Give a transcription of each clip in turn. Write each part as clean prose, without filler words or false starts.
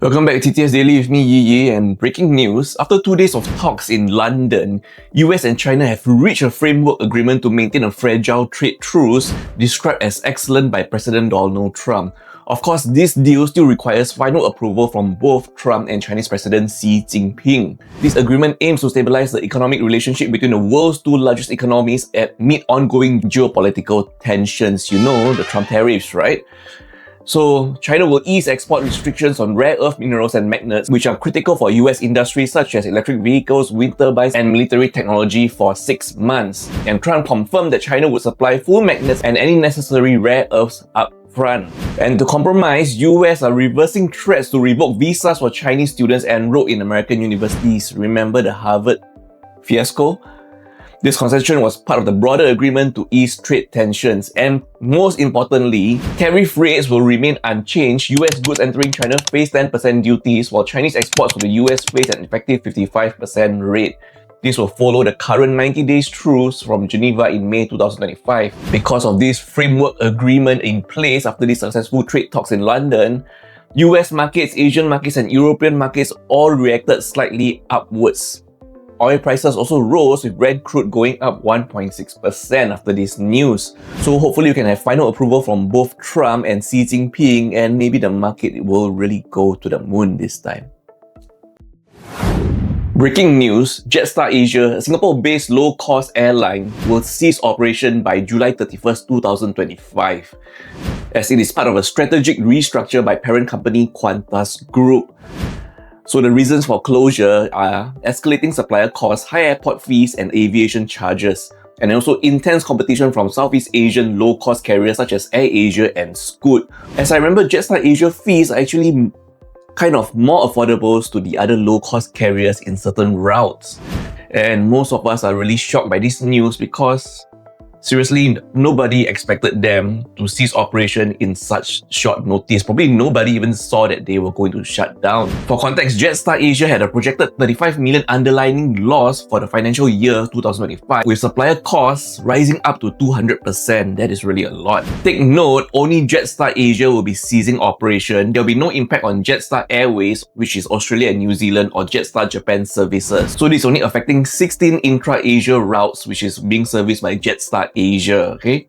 Welcome back to TTS Daily with me, Yi Yi, and breaking news. After 2 days of talks in London, US and China have reached a framework agreement to maintain a fragile trade truce described as excellent by President Donald Trump. Of course, this deal still requires final approval from both Trump and Chinese President Xi Jinping. This agreement aims to stabilize the economic relationship between the world's two largest economies amid ongoing geopolitical tensions. You know, the Trump tariffs, right? So, China will ease export restrictions on rare earth minerals and magnets, which are critical for US industries such as electric vehicles, wind turbines, and military technology for 6 months. And Trump confirmed that China would supply full magnets and any necessary rare earths up front. And to compromise, US are reversing threats to revoke visas for Chinese students enrolled in American universities. Remember the Harvard fiasco? This concession was part of the broader agreement to ease trade tensions, and most importantly, tariff rates will remain unchanged. US goods entering China face 10% duties, while Chinese exports to the US face an effective 55% rate. This will follow the current 90 days truce from Geneva in May 2025. Because of this framework agreement in place after the successful trade talks in London, US markets, Asian markets, and European markets all reacted slightly upwards. Oil prices also rose, with Brent crude going up 1.6% after this news. So hopefully we can have final approval from both Trump and Xi Jinping, and maybe the market will really go to the moon this time. Breaking news, Jetstar Asia, a Singapore-based low-cost airline, will cease operation by July 31st, 2025, as it is part of a strategic restructure by parent company Qantas Group. So the reasons for closure are escalating supplier costs, high airport fees and aviation charges, and also intense competition from Southeast Asian low-cost carriers such as AirAsia and Scoot. As I remember, Jetstar Asia fees are actually kind of more affordable to the other low-cost carriers in certain routes. And most of us are really shocked by this news because seriously, nobody expected them to cease operation in such short notice. Probably nobody even saw that they were going to shut down. For context, Jetstar Asia had a projected 35 million underlying loss for the financial year 2025, with supplier costs rising up to 200%. That is really a lot. Take note, only Jetstar Asia will be ceasing operation. There will be no impact on Jetstar Airways, which is Australia and New Zealand, or Jetstar Japan services. So this is only affecting 16 intra-Asia routes, which is being serviced by Jetstar Asia, okay?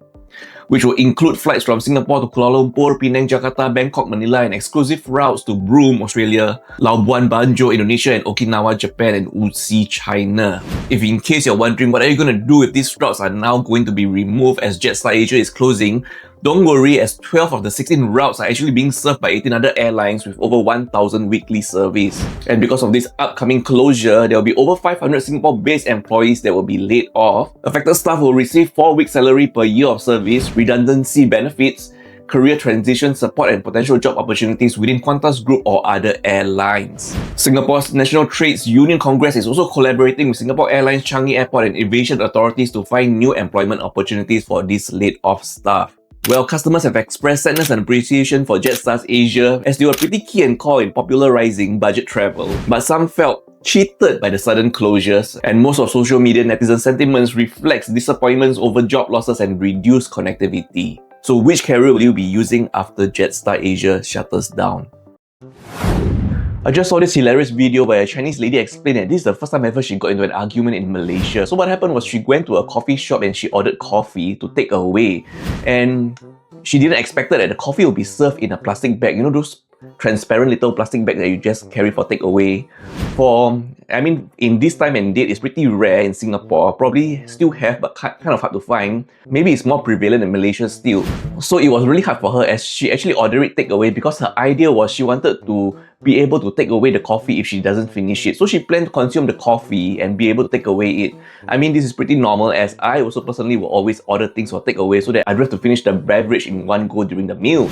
Which will include flights from Singapore to Kuala Lumpur, Penang, Jakarta, Bangkok, Manila, and exclusive routes to Broome, Australia, Labuan Bajo, Indonesia, and Okinawa, Japan, and Wuxi, China. If in case you're wondering what are you going to do if these routes are now going to be removed as Jetstar Asia is closing, don't worry, as 12 of the 16 routes are actually being served by 18 other airlines with over 1,000 weekly service. And because of this upcoming closure, there will be over 500 Singapore-based employees that will be laid off. Affected staff will receive 4 weeks salary per year of service, redundancy benefits, career transition support, and potential job opportunities within Qantas Group or other airlines. Singapore's National Trades Union Congress is also collaborating with Singapore Airlines, Changi Airport, and aviation authorities to find new employment opportunities for these laid-off staff. Well, customers have expressed sadness and appreciation for Jetstar Asia, as they were pretty key and core in popularizing budget travel. But some felt cheated by the sudden closures, and most of social media netizen sentiments reflects disappointments over job losses and reduced connectivity. So which carrier will you be using after Jetstar Asia shutters down? I just saw this hilarious video where a Chinese lady explained that this is the first time ever she got into an argument in Malaysia. So what happened was she went to a coffee shop and she ordered coffee to take away. And she didn't expect that the coffee will be served in a plastic bag. You know, those transparent little plastic bag that you just carry for takeaway. In this time and date, it's pretty rare in Singapore. Probably still have, but kind of hard to find. Maybe it's more prevalent in Malaysia still. So it was really hard for her as she actually ordered it takeaway because her idea was she wanted to be able to take away the coffee if she doesn't finish it. So she planned to consume the coffee and be able to take away it. This is pretty normal, as I also personally will always order things for takeaway so that I don't have to finish the beverage in one go during the meal.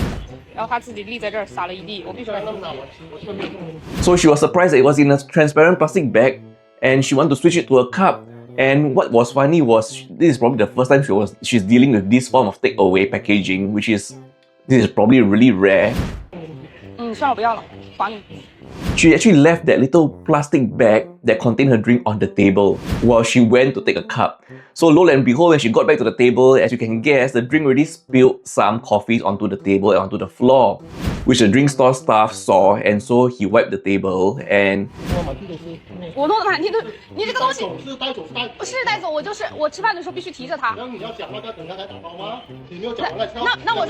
So she was surprised that it was in a transparent plastic bag and she wanted to switch it to a cup. And what was funny was, this is probably the first time she's dealing with this form of takeaway packaging, this is probably really rare. She actually left that little plastic bag that contained her drink on the table while she went to take a cup. So lo and behold, when she got back to the table, as you can guess, the drink already spilled some coffees onto the table and onto the floor. which the drink store staff saw, and so he wiped the table and 我弄得满地都，你这个东西是带走，不是带走，我吃饭的时候必须提着它。然后你要讲话，等他才打包吗？你没有讲完了，那我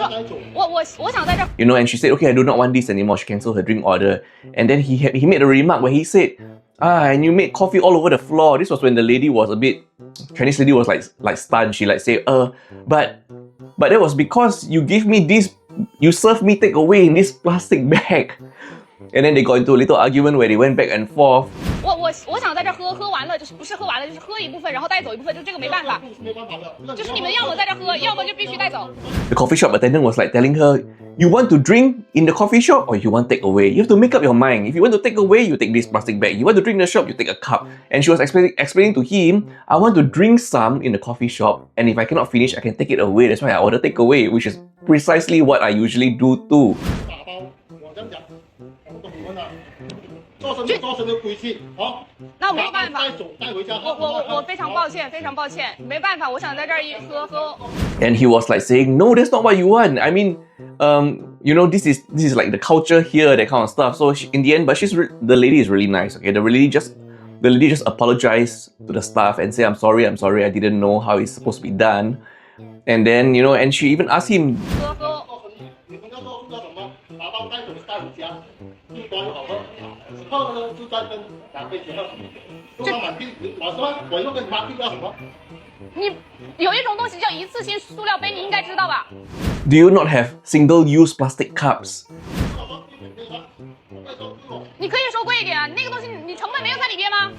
说，我想在这。you know, and she said, okay, I do not want this anymore. She cancelled her drink order, and then he made a remark where he said, and you made coffee all over the floor. This was when the lady was a bit, Chinese lady was like stunned. She like say, but that was because you gave me this, you served me takeaway in this plastic bag. And then they got into a little argument where they went back and forth. 我想在这喝完了就是不是喝完了就是喝一部分，然后带走一部分，就这个没办法。就是你们要么在这喝，要么就必须带走。The coffee shop attendant was like telling her, you want to drink in the coffee shop or you want take away? You have to make up your mind. If you want to take away, you take this plastic bag. You want to drink in the shop, you take a cup. And she was explaining to him, I want to drink some in the coffee shop, and if I cannot finish, I can take it away. That's why I order take away, which is precisely what I usually do too. 造成的规矩，好，那我没办法，带回家。我非常抱歉，非常抱歉，没办法，我想在这儿一喝。And he was like saying, no, that's not what you want. I mean, you know, this is like the culture here, that kind of stuff. So in the end, but the lady is really nice. Okay, the lady just apologized to the staff and said, I'm sorry, I didn't know how it's supposed to be done. And then, you know, and she even asked him. 你有一种东西叫一次性塑料杯，你应该知道吧 Do you not have single-use plastic cups? 你可以说贵一点啊，那个东西你成本没有在里边吗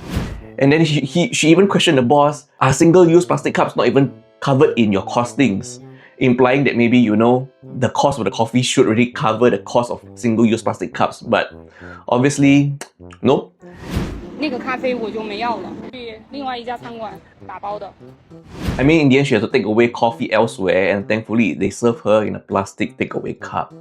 And then she even questioned the boss, are single-use plastic cups not even covered in your costings? Implying that maybe, you know, the cost of the coffee should really cover the cost of single-use plastic cups. But obviously, nope. 那个咖啡我就没要了，去另外一家餐馆打包的。I mean, in the end, she had to take away coffee elsewhere, and thankfully, they served her in a plastic takeaway cup.